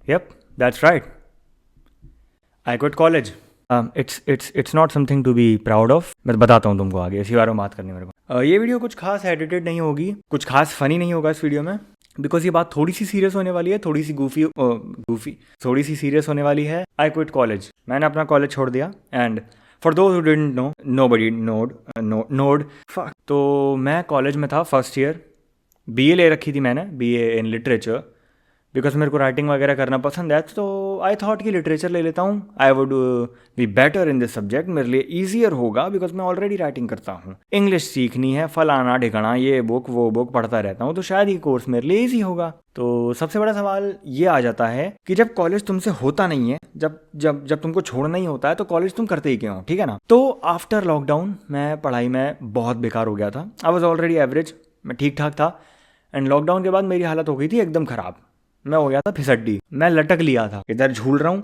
Yep, that's right. I quit college. It's not something to be proud of. मैं बताता हूँ तुमको आगे, इसी बारे में बात करनी मेरे को। ये वीडियो कुछ खास एडिटेड नहीं होगी, कुछ खास फनी नहीं होगा इस वीडियो में, बिकॉज ये बात थोड़ी सी सीरियस होने वाली है, थोड़ी सी गूफी थोड़ी सी सीरियस होने वाली है। आई क्विट कॉलेज, मैंने अपना कॉलेज छोड़ दिया। And for those who didn't know, nobody node तो मैं कॉलेज में था, फर्स्ट ईयर। बीए ले रखी थी मैंने, बीए इन लिटरेचर, बिकॉज मेरे को राइटिंग वगैरह करना पसंद है। तो आई थॉट कि लिटरेचर ले लेता हूँ, I would be better in this subject, मेरे लिए ईजियर होगा बिकॉज मैं ऑलरेडी राइटिंग करता हूँ। इंग्लिश सीखनी है, फलाना ढिकाना, ये बुक वो बुक पढ़ता रहता हूँ, तो शायद ये कोर्स मेरे लिए ईजी होगा। तो सबसे बड़ा सवाल ये आ जाता है कि जब कॉलेज तुमसे होता नहीं है, जब जब जब तुमको छोड़ना ही होता है, तो कॉलेज तुम करते ही क्यों हो, ठीक है ना। तो आफ्टर लॉकडाउन मैं पढ़ाई में बहुत बेकार हो गया था। आई वॉज ऑलरेडी एवरेज, मैं ठीक ठाक था। एंड लॉकडाउन के बाद मेरी हालत हो गई थी एकदम ख़राब। मैं हो गया था फिसड्डी, मैं लटक लिया था, इधर झूल रहा हूँ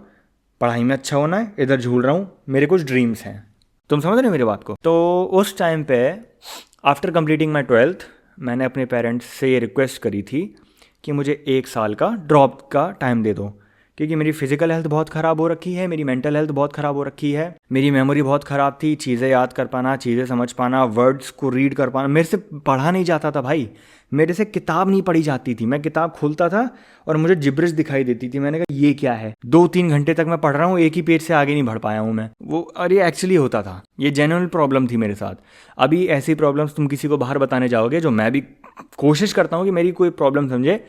पढ़ाई में अच्छा होना है, इधर झूल रहा हूँ मेरे कुछ ड्रीम्स हैं। तुम समझ रहे हो मेरी बात को। तो उस टाइम पे आफ्टर कंप्लीटिंग माई 12th मैंने अपने पेरेंट्स से ये रिक्वेस्ट करी थी कि मुझे 1 साल का ड्रॉप का टाइम दे दो, क्योंकि मेरी फिजिकल हेल्थ बहुत ख़राब हो रखी है, मेरी मेंटल हेल्थ बहुत ख़राब हो रखी है, मेरी मेमोरी बहुत ख़राब थी, चीज़ें याद कर पाना, चीज़ें समझ पाना, वर्ड्स को रीड कर पाना, मेरे से पढ़ा नहीं जाता था भाई, मेरे से किताब नहीं पढ़ी जाती थी। मैं किताब खोलता था और मुझे जिब्रिश दिखाई देती थी। मैंने कहा ये क्या है, 2-3 घंटे तक मैं पढ़ रहा हूँ, एक ही पेज से आगे नहीं बढ़ पाया हूँ मैं वो। और ये एक्चुअली होता था, ये जेन्युइन प्रॉब्लम थी मेरे साथ। अभी ऐसी प्रॉब्लम्स तुम किसी को बाहर बताने जाओगे, जो मैं भी कोशिश करता हूँ कि मेरी कोई प्रॉब्लम समझे,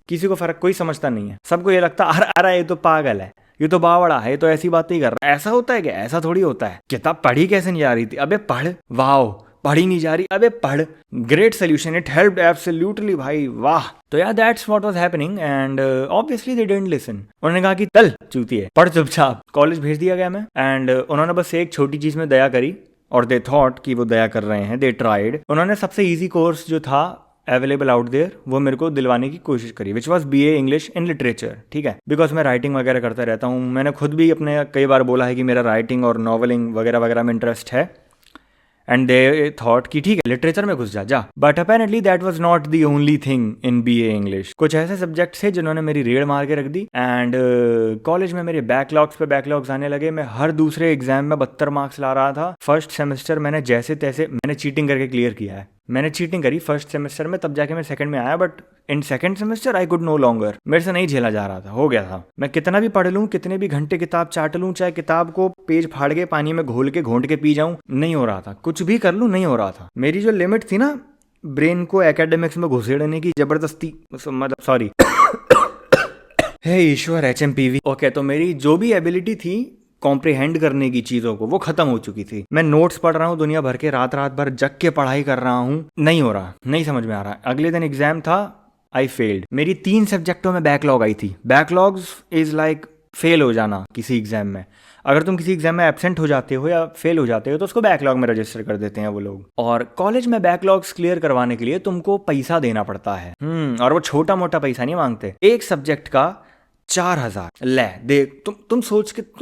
किसी को फर्क कोई समझता नहीं है। सबको ये लगता है अरे ये तो पागल है, ये तो बावड़ा है, ये तो ऐसी बातें ही कर रहा है। ऐसा होता है क्या? ऐसा थोड़ी होता है। किताब पढ़ी कैसे नहीं जा रही थी? अबे पढ़। वाओ, पढ़ी नहीं जा रही, अबे पढ़। Great solution, it helped absolutely भाई, वाह। तो यार that's what was happening and obviously they didn't listen. उन्होंने कहा कि चल चूतिए, पढ़ चुपचाप। कॉलेज भेज दिया गया मैं। एंड उन्होंने बस एक छोटी चीज में दया करी, और दे थॉट कि वो दया कर रहे हैं, दे ट्राइड। उन्होंने सबसे ईजी कोर्स जो था अवेलेबल आउट देयर, वो मेरे को दिलवाने की कोशिश करी, which was BA English in literature, ठीक है। बिकॉज मैं राइटिंग वगैरह करता रहता हूँ, मैंने खुद भी अपने कई बार बोला है कि मेरा राइटिंग और नॉवलिंग वगैरह वगैरह में इंटरेस्ट है। एंड दे थॉट कि ठीक है लिटरेचर में घुस जा। But apparently that was not the only thing in BA English. कुछ ऐसे सब्जेक्ट्स थे जिन्होंने मेरी रेड़ मार के रख दी। एंड कॉलेज में मेरे बैकलॉग्स पे बैकलॉग्स आने लगे। मैं हर दूसरे एग्जाम में 72 मार्क्स ला रहा था। फर्स्ट सेमेस्टर मैंने जैसे तैसे मैंने चीटिंग करके क्लियर किया है। मैंने चीटिंग करी फर्स्ट सेमेस्टर में, तब जाके मैं सेकंड में आया। But in second semester I could no longer, मेरे से नहीं झेला जा रहा था, हो गया था। मैं कितना भी पढ़ लूँ, कितने भी घंटे किताब चाट लूँ, चाहे किताब को पेज फाड़ के पानी में घोल के घोंट के पी जाऊँ, नहीं हो रहा था। कुछ भी कर लूँ नहीं हो रहा था। मेरी जो लिमिट थी ना ब्रेन को एकेडमिक्स में घुसेड़ने की, जबरदस्ती, मतलब सॉरी हे ईश्वर, HMPV। ओके, तो मेरी जो भी एबिलिटी थी कॉम्प्रिहेंड करने की चीजों को, वो खत्म हो चुकी थी। मैं नोट्स पढ़ रहा हूँ दुनिया भर के, रात रात भर जग के पढ़ाई कर रहा हूँ, नहीं हो रहा, नहीं समझ में आ रहा। अगले दिन एग्जाम था, आई फेल्ड। मेरी 3 सब्जेक्टों में बैकलॉग आई थी। बैकलॉग्स इज लाइक फेल हो जाना किसी एग्जाम में। अगर तुम किसी एग्जाम में एब्सेंट हो जाते हो या फेल हो जाते हो, तो उसको बैकलॉग में रजिस्टर कर देते हैं वो लोग। और कॉलेज में बैकलॉग्स क्लियर करवाने के लिए तुमको पैसा देना पड़ता है। और वो छोटा मोटा पैसा नहीं मांगते। एक सब्जेक्ट का 4000। ले देख, तुम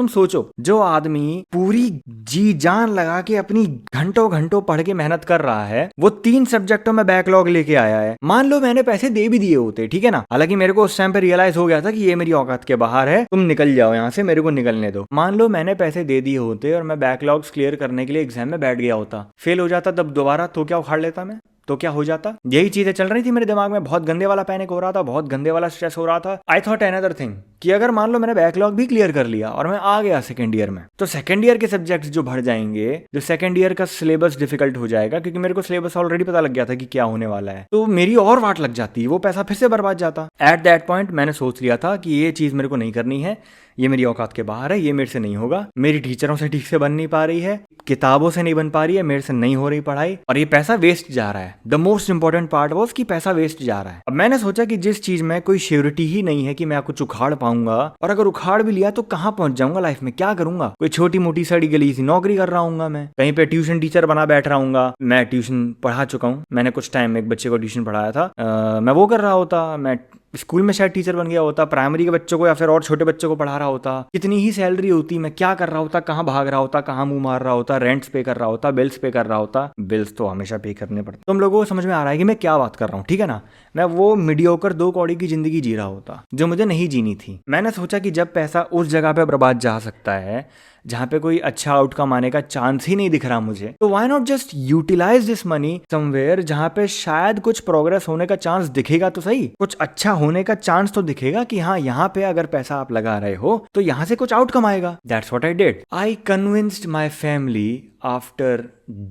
सोचो, जो आदमी पूरी जी जान लगा के अपनी घंटों घंटों पढ़ के मेहनत कर रहा है, वो 3 सब्जेक्टों में बैकलॉग लेके आया है। मान लो मैंने पैसे दे भी दिए होते, ठीक है ना, हालांकि मेरे को उस टाइम पे रियलाइज हो गया था कि ये मेरी औकात के बाहर है, तुम निकल जाओ यहाँ से, मेरे को निकलने दो। मान लो मैंने पैसे दे दिए होते और मैं बैकलॉग्स क्लियर करने के लिए एग्जाम में बैठ गया होता, फेल हो जाता तब दोबारा, तो क्या उखाड़ लेता मैं? तो क्या हो जाता? यही चीजें चल रही थी मेरे दिमाग में। बहुत गंदे वाला पैनिक हो रहा था, बहुत गंदे वाला स्ट्रेस हो रहा था। आई थॉट अनदर थिंग कि अगर मान लो मैंने बैकलॉग भी क्लियर कर लिया और मैं आ गया सेकंड ईयर में, तो सेकंड ईयर के सब्जेक्ट्स जो भर जाएंगे, जो सेकंड ईयर का सिलेबस डिफिकल्ट हो जाएगा, क्योंकि मेरे को सिलेबस ऑलरेडी पता लग गया था कि क्या होने वाला है, तो मेरी और वाट लग जाती, वो पैसा फिर से बर्बाद जाता। एट दैट पॉइंट मैंने सोच लिया था कि ये चीज मेरे को नहीं करनी है, ये मेरी औकात के बाहर है, ये मेरे से नहीं होगा। मेरी टीचरों से ठीक से बन नहीं पा रही है, किताबों से नहीं बन पा रही है, मेरे से नहीं हो रही पढ़ाई, और ये पैसा वेस्ट जा रहा है। The most important part was कि पैसा वेस्ट जा रहा है। अब मैंने सोचा कि जिस चीज में कोई श्योरिटी ही नहीं है कि मैं कुछ उखाड़ पाऊंगा, और अगर उखाड़ भी लिया तो कहाँ पहुंच जाऊंगा लाइफ में, क्या करूंगा? कोई छोटी मोटी सड़ी गली सी नौकरी कर रहा हूँ, मैं कहीं पे ट्यूशन टीचर बना बैठ रहा हूँ। मैं ट्यूशन पढ़ा चुका हूँ, मैंने कुछ टाइम एक बच्चे को ट्यूशन पढ़ाया था। मैं वो कर रहा होता, मैं स्कूल में शायद टीचर बन गया होता, प्राइमरी के बच्चों को या फिर और छोटे बच्चों को पढ़ा रहा होता, कितनी ही सैलरी होती, मैं क्या कर रहा होता, कहाँ भाग रहा होता, कहाँ मुंह मार रहा होता, रेंट्स पे कर रहा होता, बिल्स पे कर रहा होता। बिल्स तो हमेशा पे करने पड़ते। तुम लोगों को समझ में आ रहा है कि मैं क्या बात कर रहा हूँ, ठीक है ना? मैं वो मीडियोकर 2 कौड़ी की जिंदगी जी रहा होता जो मुझे नहीं जीनी थी। मैंने सोचा कि जब पैसा उस जगह पे बर्बाद जा सकता है जहाँ पे कोई अच्छा आउटकम आने का चांस ही नहीं दिख रहा मुझे, तो why not just utilise this money somewhere जहाँ पे शायद कुछ प्रोग्रेस होने का चांस दिखेगा तो सही, कुछ अच्छा होने का चांस तो दिखेगा कि हाँ यहाँ पे अगर पैसा आप लगा रहे हो तो यहाँ से कुछ आउटकम आएगा। That's what I did. I convinced my family after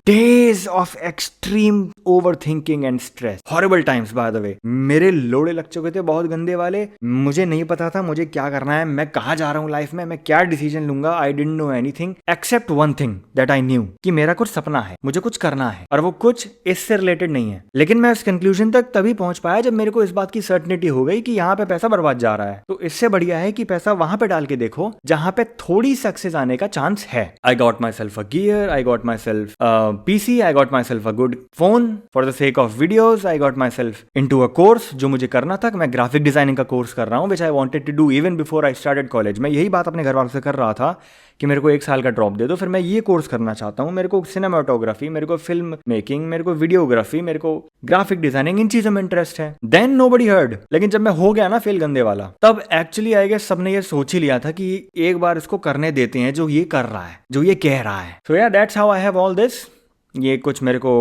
days of extreme overthinking and stress, horrible times by the way. मेरे लोड़े लग चुके थे बहुत गंदे वाले, मुझे नहीं पता था मुझे क्या करना है, मैं कहाँ जा रहा हूँ लाइफ में, मैं क्या डिसीजन लूंगा। I didn't know anything except one thing that I knew, कि मेरा कुछ सपना है, मुझे कुछ करना है, और वो कुछ इससे रिलेटेड नहीं है। लेकिन मैं इस कंक्लूजन तक तभी पहुंच पाया जब मेरे को इस बात की सर्टेनिटी हो गई कि यहाँ पे पैसा बर्बाद जा रहा है। तो इससे बढ़िया है कि पैसा वहां पे डाल के देखो जहां पे थोड़ी सक्सेस आने का चांस है। I got my self a gear, I got myself a PC, I got myself a good phone for the sake of videos, I got myself into a course जो मुझे करना था। मैं ग्राफिक डिजाइनिंग का course कर रहा हूँ which I wanted to do even before I started college। मैं यही बात अपने घर वालों से कर रहा था कि मेरे को 1 साल का ड्रॉप दे दो, फिर मैं ये कोर्स करना चाहता हूँ। मेरे को सिनेमाटोग्राफी, मेरे को फिल्म मेकिंग, मेरे को वीडियोग्राफी, मेरे को ग्राफिक डिजाइनिंग, इन चीजों में इंटरेस्ट है। Then nobody heard. लेकिन जब मैं हो गया ना फेल गंदे वाला, तब एक्चुअली आई गेस सबने ये सोच ही लिया था कि एक बार इसको करने देते हैं जो ये कर रहा है, जो ये कह रहा है। सो या that's how I have all this. ये कुछ मेरे को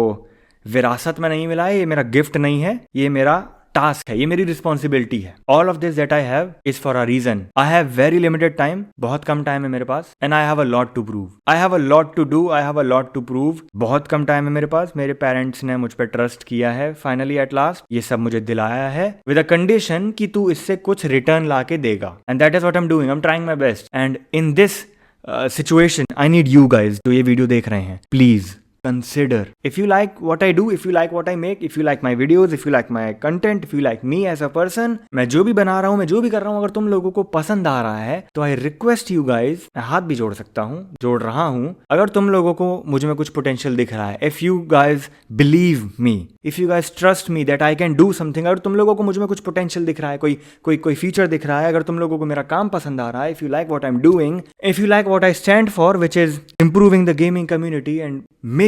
विरासत में नहीं मिला है, ये मेरा गिफ्ट नहीं है, ये मेरा टास्क है, ये मेरी रिस्पॉन्सिबिलिटी है। All of this that I have is for a reason. I have very limited time, बहुत कम टाइम है मेरे पास, and I have a lot to prove, I have a lot to do, I have a lot to prove. बहुत कम time है मेरे पास। मेरे पेरेंट्स ने मुझ पर ट्रस्ट किया है फाइनली एट लास्ट, ये सब मुझे दिलाया है विद अ कंडीशन कि तू इससे कुछ रिटर्न ला के देगा, and that is what I am doing. I am trying my best, and in this situation I need you guys जो ये वीडियो देख रहे हैं। Please consider, if you like what I do, if you like what I make, if you like my videos, if you like my content, if you like me as a person, मैं जो भी बना रहा हूँ, मैं जो भी कर रहा हूँ, अगर तुम लोगों को पसंद आ रहा है तो I request you guys, मैं हाथ भी जोड़ सकता हूँ, जोड़ रहा हूँ, अगर तुम लोगों को मुझ में कुछ पोटेंशियल दिख रहा है, if you guys believe me, if you guys trust me that I can do something, अगर तुम लोगों को मुझ में कुछ पोटेंशियल दिख रहा है, कोई फीचर दिख रहा है, अगर तुम लोगों को मेरा काम पसंद आ रहा है, if you like what I'm doing, if you like what I stand for, which is improving the gaming community and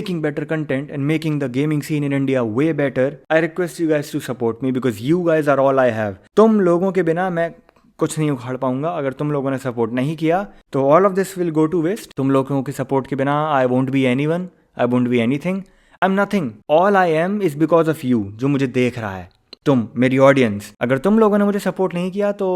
making better content and making the gaming scene in India way better, I request you guys to support me because you guys are all I have. तुम लोगों के बिना मैं कुछ नहीं उखाड़ पाऊंगा। अगर तुम लोगों ने सपोर्ट नहीं किया तो all of this will go to waste. तुम लोगों के सपोर्ट के बिना I won't be anyone, I won't be anything, I'm nothing. All I am is because of you, जो मुझे देख रहा है, तुम मेरी ऑडियंस। अगर तुम लोगों ने मुझे सपोर्ट नहीं किया तो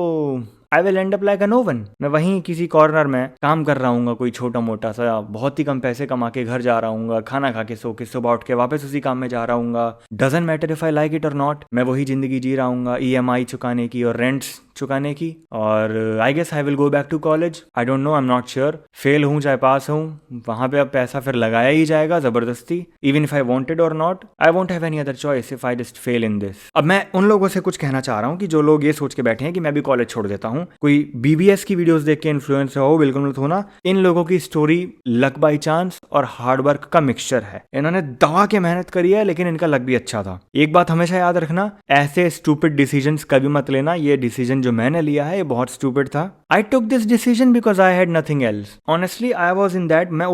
I will end up like a no one. मैं वहीं किसी कॉर्नर में काम कर रहा हूँ, कोई छोटा मोटा सा, बहुत ही कम पैसे कमा के घर जा रहा हूँ, खाना खा के सो के सुबह उठ के वापस उसी काम में जा रहा हूँ। Doesn't matter if I like it और नॉट, मैं वही जिंदगी जी रहा हूँ, EMI चुकाने की और रेंट्स चुकाने की। और I guess I will go back to college, I don't know, I am not sure. Fail हूँ चाहे पास हूँ, वहाँ पे अब पैसा फिर लगाया ही जाएगा जबरदस्ती, इवन इफ आई वांटेड और not. I won't have any other choice if I just fail in this. अब मैं उन लोगों से कुछ कहना चाह रहा हूँ कि जो लोग ये सोच के बैठे हैं कि मैं भी कॉलेज छोड़ देता हूँ, कोई BBS की वीडियोस देख के इन्फ्लुएंस हो, बिल्कुल मत होना। इन लोगों की स्टोरी लक बाई चांस और हार्डवर्क का मिक्सचर है। इन्होंने दवा के मेहनत करी है लेकिन इनका लक भी अच्छा था। एक बात हमेशा याद रखना, ऐसे स्टूपिड डिसीजंस कभी मत लेना। ये डिसीजन जो मैंने लिया है ये बहुत स्टूपिड था। I took this decision because I had nothing else. Honestly I was in that, मैं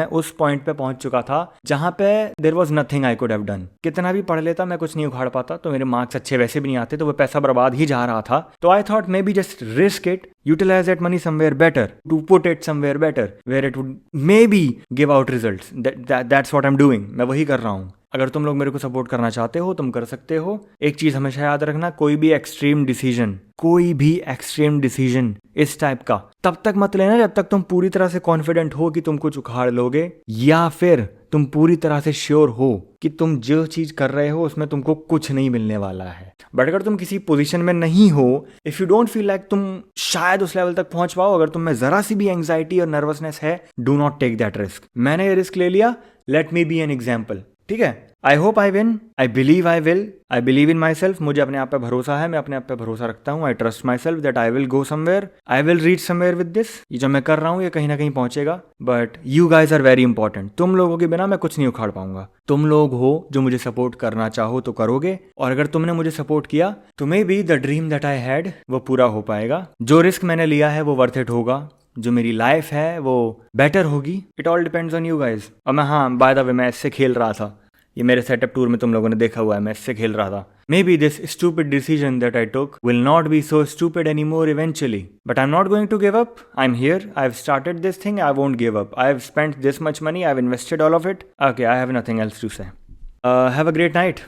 उस पॉइंट पे पहुंच चुका था जहां पे there was nothing I could have done. कितना भी पढ़ लेता मैं कुछ नहीं उखाड़ पाता, तो मेरे मार्क्स अच्छे वैसे भी नहीं आते, तो वो पैसा बर्बाद ही जा रहा था। तो I thought may be just risk it, utilize that money somewhere better, to put it somewhere better where it would maybe give out results. That's what I'm doing. मैं वही कर रहा हूँ। अगर तुम लोग मेरे को सपोर्ट करना चाहते हो तुम कर सकते हो। एक चीज हमेशा याद रखना, कोई भी एक्सट्रीम डिसीजन इस टाइप का तब तक मत लेना जब तक तुम पूरी तरह से कॉन्फिडेंट हो कि तुम कुछ उखाड़ लोगे, या फिर तुम पूरी तरह से श्योर हो कि तुम जो चीज कर रहे हो उसमें तुमको कुछ नहीं मिलने वाला है। बट अगर तुम किसी पोजीशन में नहीं हो, if you don't feel like तुम शायद उस लेवल तक पहुंच पाओ, अगर तुम में जरा सी भी एंग्जाइटी और नर्वसनेस है, do not take that risk. मैंने ये रिस्क ले लिया, let me be an example. ठीक है। I hope I win, I believe I will, I believe in my self, मुझे अपने आप पे भरोसा है, मैं अपने आप पे भरोसा रखता हूँ। I trust my self that I will go somewhere, I will reach somewhere with this. ये जो मैं कर रहा हूँ ये कहीं ना कहीं पहुंचेगा। But you guys are very important. तुम लोगों के बिना मैं कुछ नहीं उखाड़ पाऊंगा। तुम लोग हो जो मुझे सपोर्ट करना चाहो तो करोगे, और अगर तुमने मुझे सपोर्ट किया तो may be the dream that I had वो पूरा हो पाएगा। जो रिस्क मैंने लिया है वो वर्थ इट होगा, जो मेरी लाइफ है वो बेटर होगी। It all depends on you guys. और मैं, हाँ बाय द वे, मैं इससे खेल रहा था, ये मेरे सेटअप टूर में तुम लोगों ने देखा हुआ है, मैं इससे खेल रहा था। Maybe this stupid decision that I took will not be so stupid any more eventually, but I am not going to give up. I am here, I have started this thing, I won't give up. I have spent this much money, I have invested all of it. Okay, I have nothing else to say. Have a great night.